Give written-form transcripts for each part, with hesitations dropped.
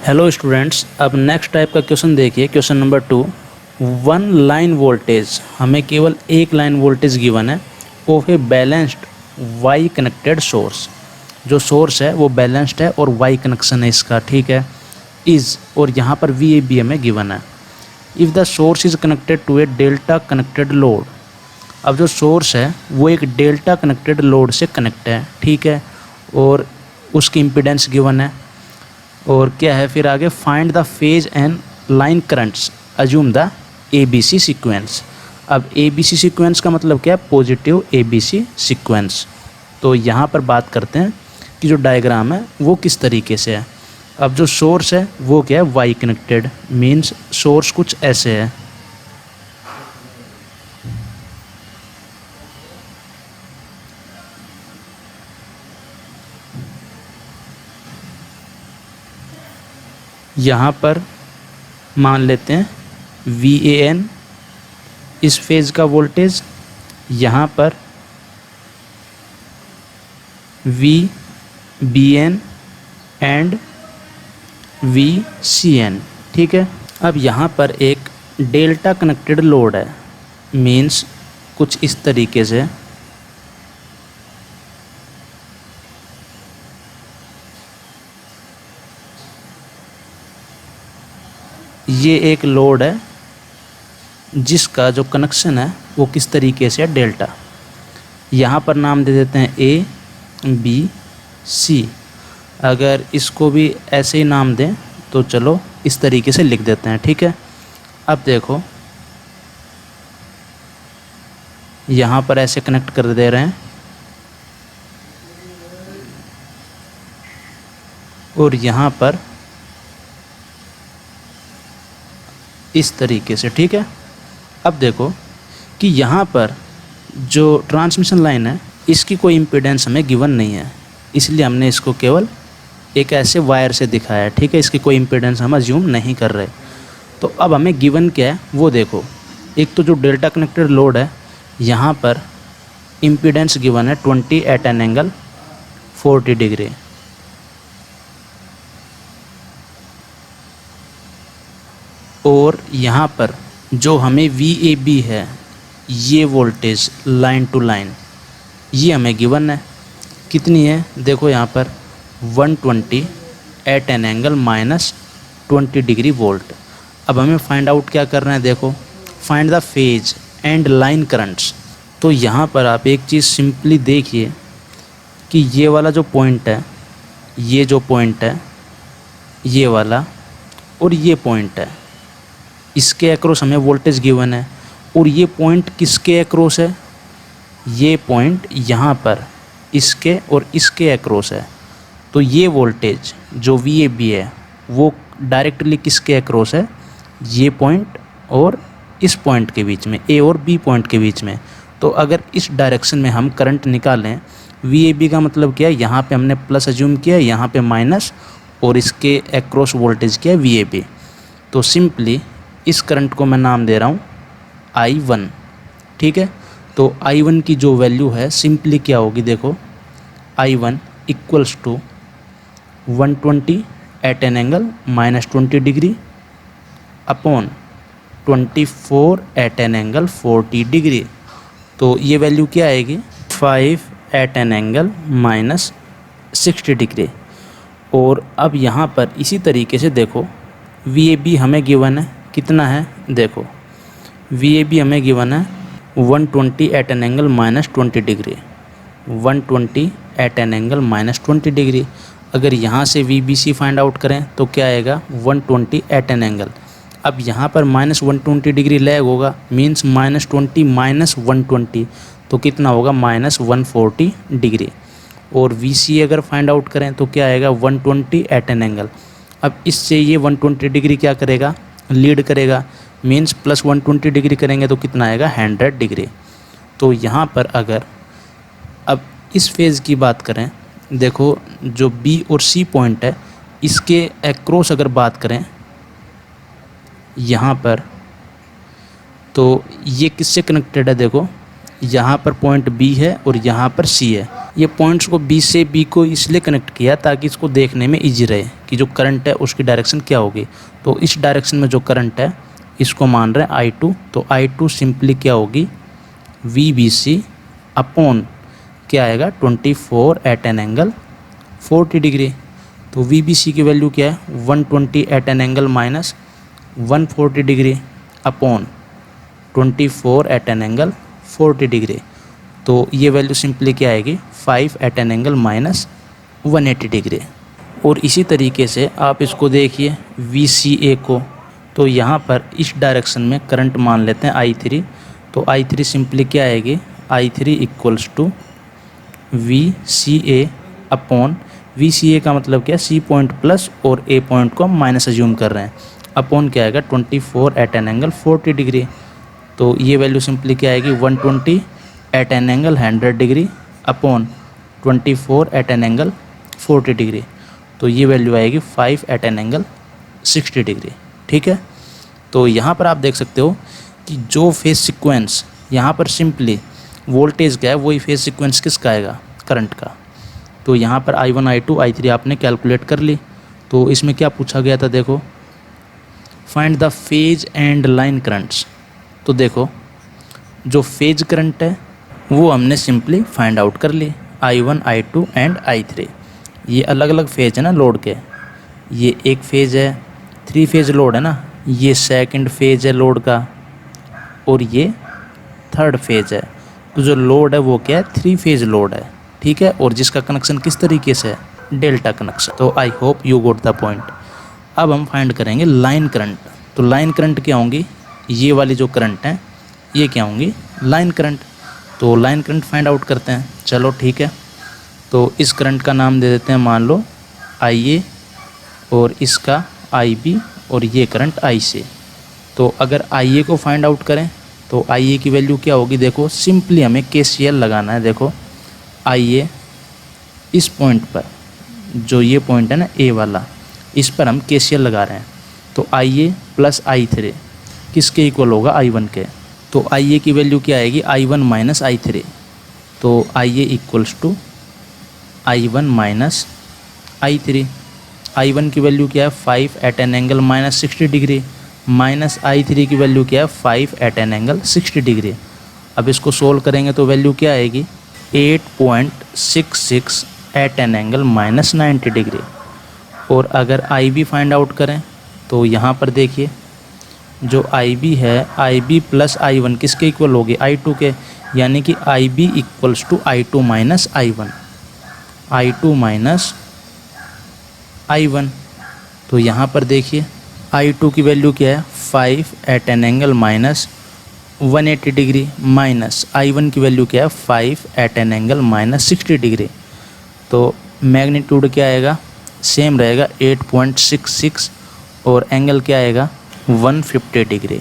Hello students, अब next type का question देखिए। Question number 2, one line voltage, हमें केवल एक लाइन वोल्टेज गिवन है of a balanced Y connected source. जो सोर्स है वो बैलेंस्ड है और वाई कनेक्शन है इसका, ठीक है। इज़ और यहाँ पर वी ए बी हमें गिवन है। If the source is connected to a delta connected load, अब जो सोर्स है वो एक डेल्टा कनेक्टेड लोड से कनेक्ट है, ठीक है, और उसकी इम्पीडेंस गिवन है। और क्या है फिर आगे, find the phase and line currents, assume the ABC sequence. अब ABC सीक्वेंस का मतलब क्या है, पॉजिटिव ABC सीक्वेंस। तो यहाँ पर बात करते हैं कि जो डायग्राम है वो किस तरीके से है। अब जो सोर्स है वो क्या है, वाई कनेक्टेड, मीन्स सोर्स कुछ ऐसे है। यहाँ पर मान लेते हैं VAN इस फेज़ का वोल्टेज, यहाँ पर VBN एंड VCN, ठीक है। अब यहाँ पर एक डेल्टा कनेक्टेड लोड है, मीन्स कुछ इस तरीके से। ये एक लोड है जिसका जो कनेक्शन है वो किस तरीके से है, डेल्टा। यहाँ पर नाम दे देते हैं ABC। अगर इसको भी ऐसे ही नाम दें तो चलो इस तरीके से लिख देते हैं, ठीक है। अब देखो यहाँ पर ऐसे कनेक्ट कर दे रहे हैं और यहाँ पर इस तरीके से, ठीक है। अब देखो कि यहाँ पर जो ट्रांसमिशन लाइन है इसकी कोई इम्पीडेंस हमें गिवन नहीं है, इसलिए हमने इसको केवल एक ऐसे वायर से दिखाया है, ठीक है। इसकी कोई इम्पीडेंस हम अज्यूम नहीं कर रहे। तो अब हमें गिवन क्या है वो देखो। एक तो जो डेल्टा कनेक्टेड लोड है, यहाँ पर इम्पीडेंस गिवन है 20 एट एन एंगल 40 डिग्री। और यहाँ पर जो हमें VAB है, ये वोल्टेज लाइन टू लाइन, ये हमें गिवन है। कितनी है देखो यहाँ पर 120 at an angle -20 degree volt. अब हमें फाइंड आउट क्या करना है, देखो find the phase and line currents. तो यहाँ पर आप एक चीज़ सिंपली देखिए कि ये वाला जो पॉइंट है, ये जो पॉइंट है, ये वाला और ये पॉइंट है, इसके अक्रॉस हमें वोल्टेज गिवन है। और ये पॉइंट किसके अक्रॉस है, ये पॉइंट यहाँ पर इसके और इसके अक्रॉस है। तो ये वोल्टेज जो VAB है वो डायरेक्टली किसके अक्रॉस है, ये पॉइंट और इस पॉइंट के बीच में, A और B पॉइंट के बीच में। तो अगर इस डायरेक्शन में हम करंट निकालें, VAB का मतलब क्या है, यहाँ पे हमने प्लस अज्यूम किया, यहाँ पे माइनस, और इसके अक्रॉस वोल्टेज क्या है, VAB। तो सिंपली इस करंट को मैं नाम दे रहा हूँ I1, ठीक है। तो I1 की जो वैल्यू है सिंपली क्या होगी, देखो I1 equals to 120 at an angle -20 degree upon 24 at an angle 40 degree. तो ये वैल्यू क्या आएगी, 5 एट एन एंगल -60 डिग्री। और अब यहाँ पर इसी तरीके से देखो VAB हमें गिवन है, कितना है देखो, VAB हमें गिवन है 120 at an angle -20 degree, 120 at an angle -20 degree. अगर यहाँ से VBC फाइंड आउट करें तो क्या आएगा, 120 एट एन एंगल। अब यहाँ पर -120 डिग्री लैग होगा, मीन्स -20 -120, तो कितना होगा, -140 डिग्री। और VC अगर फाइंड आउट करें तो क्या आएगा, 120 एट एन एंगल। अब इससे ये 120 डिग्री क्या करेगा, लीड करेगा, मीन्स प्लस 120 डिग्री करेंगे तो कितना आएगा, 100 डिग्री। तो यहाँ पर अगर अब इस फेज़ की बात करें, देखो जो B और C पॉइंट है इसके एक्रॉस अगर बात करें यहाँ पर, तो ये किससे कनेक्टेड है, देखो यहाँ पर पॉइंट बी है और यहाँ पर सी है। ये पॉइंट्स को बी से बी को इसलिए कनेक्ट किया ताकि इसको देखने में इजी रहे कि जो करंट है उसकी डायरेक्शन क्या होगी। तो इस डायरेक्शन में जो करंट है इसको मान रहे हैं I2, तो I2 सिंपली क्या होगी VBC अपॉन क्या आएगा 24 एट एन एंगल 40 डिग्री। तो VBC की वैल्यू क्या है 120 at an angle minus 140 degree upon 24 at an angle 40 degree. तो ये वैल्यू सिंपली क्या आएगी 5 at an angle minus 180 degree. और इसी तरीके से आप इसको देखिए VCA को, तो यहाँ पर इस डायरेक्शन में करंट मान लेते हैं I3। तो I3 सिंपली क्या आएगी I3 equals to VCA upon VCA का मतलब क्या है C पॉइंट प्लस और A पॉइंट को हम माइनस अज्यूम कर रहे हैं, अपॉन क्या आएगा 24 एट एन एंगल 40 डिग्री। तो ये वैल्यू सिंपली क्या आएगी 120 at an angle 100 degree upon 24 at an angle 40 degree. तो ये वैल्यू आएगी 5 एट एन एंगल 60 डिग्री। ठीक है, तो यहाँ पर आप देख सकते हो कि जो फेज सीक्वेंस यहाँ पर सिंपली वोल्टेज क्या है वही फेज सीक्वेंस किसका आएगा करंट का। तो यहाँ पर I1 I2 I3 आपने कैलकुलेट कर ली। तो इसमें क्या पूछा गया था देखो, find the phase and line currents. तो देखो जो फेज करंट है वो हमने सिंपली फाइंड आउट कर ली I1 I2 एंड I3। ये अलग अलग फेज है ना लोड के, ये एक फेज है 3 फेज लोड है ना, ये सेकंड फेज है लोड का और ये थर्ड फेज है। तो जो लोड है वो क्या है 3 फेज लोड है। ठीक है, और जिसका कनेक्शन किस तरीके से है डेल्टा कनेक्शन। तो I hope you got the point. अब हम फाइंड करेंगे लाइन करंट। तो लाइन करंट क्या होंगी, ये वाली जो करंट है ये क्या होंगी लाइन करंट। तो लाइन करंट फाइंड आउट करते हैं। चलो ठीक है, तो इस करंट का नाम दे देते हैं मान लो IA और इसका IB और ये करंट IC। तो अगर IA को फाइंड आउट करें तो IA की वैल्यू क्या होगी, देखो सिंपली हमें KCL लगाना है। देखो IA इस पॉइंट पर, जो ये पॉइंट है ना A वाला, इस पर हम KCL लगा रहे हैं। तो IA प्लस I3 किसके इक्वल होगा I1 के। तो IA की वैल्यू क्या आएगी I1 माइनस I3। तो IA equals to I1 minus I3। I1 की वैल्यू क्या है 5 at an angle minus 60 degree, minus I3 की वैल्यू क्या है 5 एट एन एंगल 60 डिग्री। अब इसको सोल्व करेंगे तो वैल्यू क्या आएगी 8.66 at an angle minus 90 degree. और अगर IB फाइंड आउट करें तो यहाँ पर देखिए जो IB है IB प्लस I1 किसके इक्वल होगी I2 के, यानी कि IB equals to I2 minus I1, I2 minus I1। तो यहाँ पर देखिए I2 की वैल्यू क्या है 5 at an angle minus 180 degree, minus I1 की वैल्यू क्या है 5 at an angle minus 60 degree. तो मैग्नीट्यूड क्या आएगा सेम रहेगा 8.66 और एंगल क्या आएगा 150 डिग्री।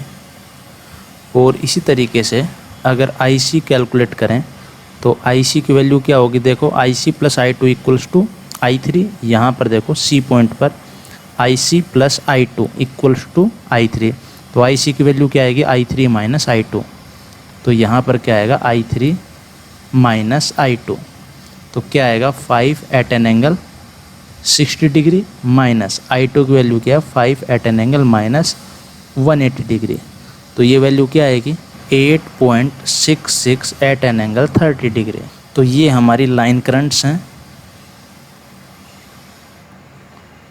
और इसी तरीके से अगर IC कैलकुलेट करें तो IC की वैल्यू क्या होगी, देखो IC plus I2 equals to I3। यहाँ पर देखो C पॉइंट पर IC plus I2 equals to I3। तो IC की वैल्यू क्या आएगी I3 माइनस I2। तो यहाँ पर क्या आएगा I3 माइनस I2। तो क्या आएगा 5 at an angle 60 degree minus I2 की वैल्यू क्या है 5 at an angle minus 180 degree. तो ये वैल्यू क्या आएगी 8.66 एट एन एंगल 30 डिग्री। तो ये हमारी लाइन करंट्स हैं।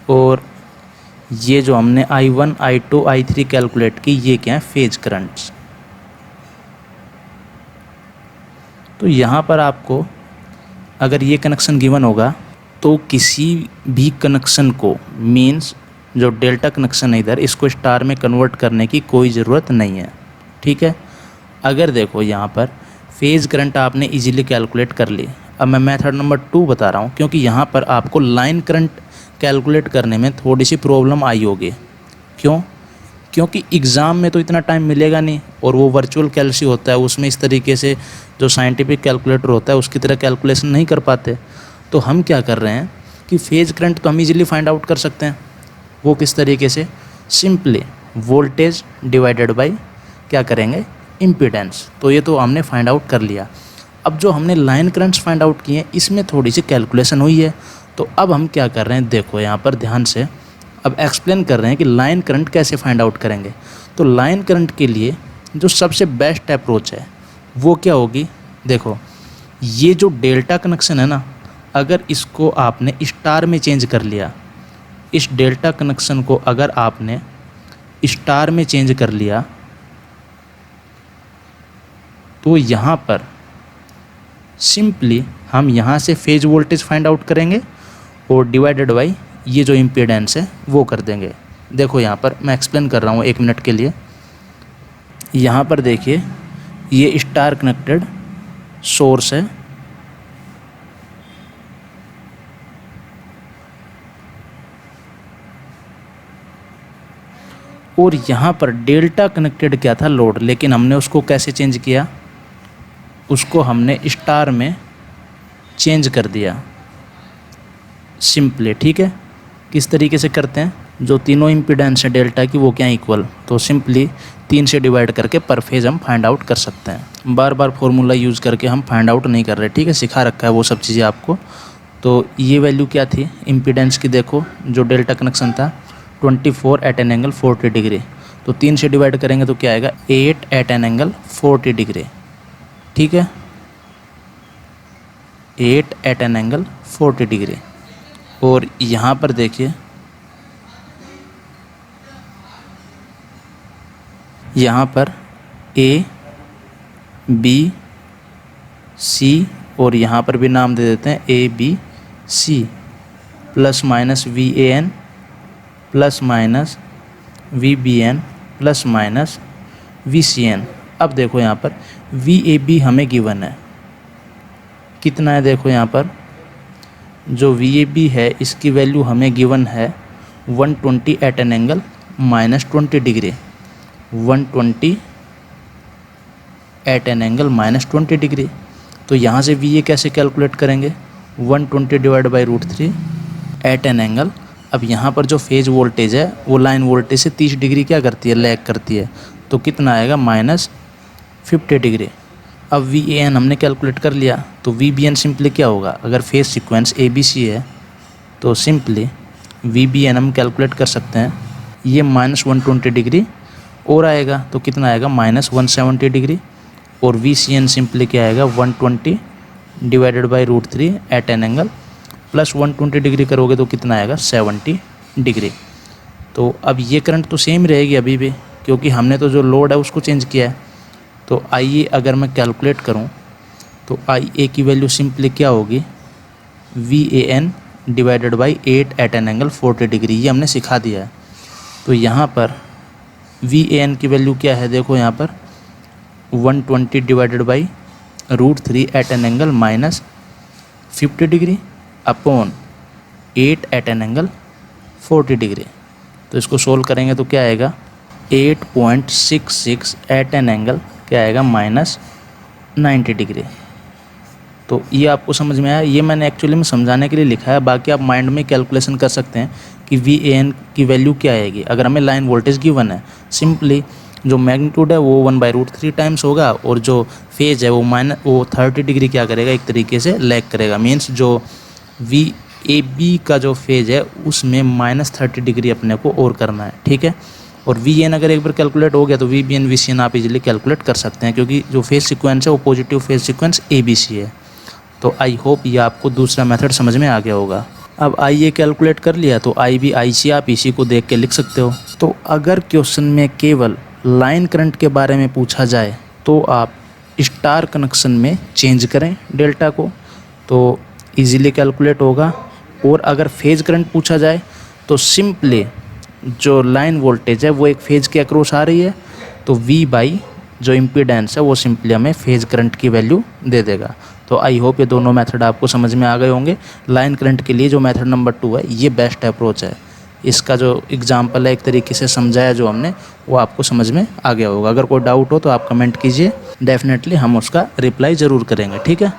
और ये जो हमने I1 I2 I3 कैलकुलेट की ये क्या है फेज करंट्स। तो यहाँ पर आपको अगर ये कनेक्शन गिवन होगा तो किसी भी कनेक्शन को मीन्स जो डेल्टा कनेक्शन है इधर इसको स्टार में कन्वर्ट करने की कोई ज़रूरत नहीं है। ठीक है, अगर देखो यहाँ पर फेज करंट आपने इजीली कैलकुलेट कर ली। अब मैं मेथड नंबर 2 बता रहा हूँ क्योंकि यहाँ पर आपको लाइन करंट कैलकुलेट करने में थोड़ी सी प्रॉब्लम आई होगी। क्यों? क्योंकि एग्ज़ाम में तो इतना टाइम मिलेगा नहीं और वो वर्चुअल कैलसी होता है, उसमें इस तरीके से जो साइंटिफिक कैलकुलेटर होता है उसकी तरह कैलकुलेशन नहीं कर पाते। तो हम क्या कर रहे हैं कि फेज करंट तो हम इजीली फाइंड आउट कर सकते हैं। वो किस तरीके से, सिंपली वोल्टेज डिवाइडेड बाय क्या करेंगे इम्पीडेंस। तो ये तो हमने फाइंड आउट कर लिया। अब जो हमने लाइन करंट्स फाइंड आउट किए हैं इसमें थोड़ी सी कैलकुलेशन हुई है। तो अब हम क्या कर रहे हैं, देखो यहाँ पर ध्यान से अब एक्सप्लेन कर रहे हैं कि लाइन करंट कैसे फाइंड आउट करेंगे। तो लाइन करंट के लिए जो सबसे बेस्ट अप्रोच है वो क्या होगी, देखो ये जो डेल्टा कनेक्शन है ना, अगर इसको आपने स्टार में चेंज कर लिया, इस डेल्टा कनेक्शन को अगर आपने स्टार में चेंज कर लिया तो यहाँ पर सिंपली हम यहाँ से फेज वोल्टेज फाइंड आउट करेंगे और डिवाइडेड बाई ये जो इम्पीडेंस है वो कर देंगे। देखो यहाँ पर मैं एक्सप्लेन कर रहा हूँ 1 मिनट के लिए। यहाँ पर देखिए ये स्टार कनेक्टेड सोर्स है और यहाँ पर डेल्टा कनेक्टेड क्या था, लोड। लेकिन हमने उसको कैसे चेंज किया, उसको हमने स्टार में चेंज कर दिया सिंपली। ठीक है, किस तरीके से करते हैं, जो तीनों इम्पीडेंस है डेल्टा की वो क्या इक्वल, तो सिंपली 3 से डिवाइड करके पर फेज हम फाइंड आउट कर सकते हैं। बार बार फॉर्मूला यूज़ करके हम फाइंड आउट नहीं कर रहे, ठीक है, सिखा रखा है वो सब चीज़ें आपको। तो ये वैल्यू क्या थी इम्पीडेंस की, देखो जो डेल्टा कनेक्शन था 24 एट एन एंगल 40 डिग्री। तो 3 से डिवाइड करेंगे तो क्या आएगा 8 एट एन एंगल 40 डिग्री। ठीक है, 8 एट एन एंगल 40 डिग्री। और यहाँ पर देखिए यहाँ पर ए बी सी और यहाँ पर भी नाम दे देते हैं A B C, plus minus V A N plus minus V B N plus minus V C N. अब देखो यहाँ पर वी ए बी हमें गिवन है, कितना है, देखो यहाँ पर जो वी ए बी है इसकी वैल्यू हमें गिवन है 120 at an angle -20 degree, 120 at an angle -20 degree. तो यहाँ से वी ए कैसे कैलकुलेट करेंगे, 120 divide by √3 at an angle. अब यहाँ पर जो फेज वोल्टेज है वो लाइन वोल्टेज से 30 डिग्री क्या करती है, लैग करती है। तो कितना आएगा -50 डिग्री। अब वी ए एन हमने कैलकुलेट कर लिया, तो वी बी एन सिंपली क्या होगा, अगर phase sequence A B C है तो सिंपली वी बी एन हम कैलकुलेट कर सकते हैं, ये -120 डिग्री और आएगा तो कितना आएगा -170 डिग्री। और वी सी एन सिंपली क्या आएगा 120 divided by √3 at an angle plus 120 degree करोगे तो कितना आएगा 70 डिग्री। तो अब ये करंट तो सेम रहेगी अभी भी, क्योंकि हमने तो जो लोड है उसको चेंज किया है। तो आई ए अगर मैं कैलकुलेट करूं तो आई ए की वैल्यू सिंपली क्या होगी, V A N divided by 8 at an angle 40 degree, ये हमने सिखा दिया है। तो यहाँ पर वी ए एन की वैल्यू क्या है, देखो यहाँ पर 120 divided by √3 at an angle -50 degree upon 8 at an angle 40 degree. तो इसको सोल्व करेंगे तो क्या आएगा 8.66 एट एन एंगल क्या आएगा -90 डिग्री। तो ये आपको समझ में आया, ये मैंने एक्चुअली में समझाने के लिए लिखा है, बाकी आप माइंड में कैलकुलेशन कर सकते हैं कि वी ए एन की वैल्यू क्या आएगी। अगर हमें लाइन वोल्टेज गिवन है, सिंपली जो मैग्नीट्यूड है वो 1/√3 टाइम्स होगा और जो फेज है वो 30 डिग्री क्या करेगा, एक तरीके से लैग करेगा। मीन्स जो वी ए बी का जो फेज है उसमें -30 डिग्री अपने को और करना है, ठीक है। और वी एन अगर एक बार कैलकुलेट हो गया तो V B N V C N आप इजीली कैलकुलेट कर सकते हैं, क्योंकि जो फेज सीक्वेंस है वो positive phase sequence A B C है। तो आई होप ये आपको दूसरा मेथड समझ में आ गया होगा। अब आई ए कैलकुलेट कर लिया तो आई बी आई सी आप इसी को देख के लिख सकते हो। तो अगर क्वेश्चन में केवल लाइन करंट के बारे में पूछा जाए तो आप स्टार कनेक्शन में चेंज करें डेल्टा को, तो इजीली कैलकुलेट होगा। और अगर फेज करंट पूछा जाए तो सिंपली जो लाइन वोल्टेज है वो एक फेज के अक्रॉस आ रही है, तो V बाई जो इम्पीडेंस है वो सिंपली हमें फेज करंट की वैल्यू दे देगा। तो आई होप ये दोनों मेथड आपको समझ में आ गए होंगे। लाइन करंट के लिए जो मेथड नंबर 2 है ये बेस्ट अप्रोच है। इसका जो एग्जाम्पल है एक तरीके से समझाया जो हमने, वो आपको समझ में आ गया होगा। अगर कोई डाउट हो तो आप कमेंट कीजिए, डेफिनेटली हम उसका रिप्लाई ज़रूर करेंगे, ठीक है।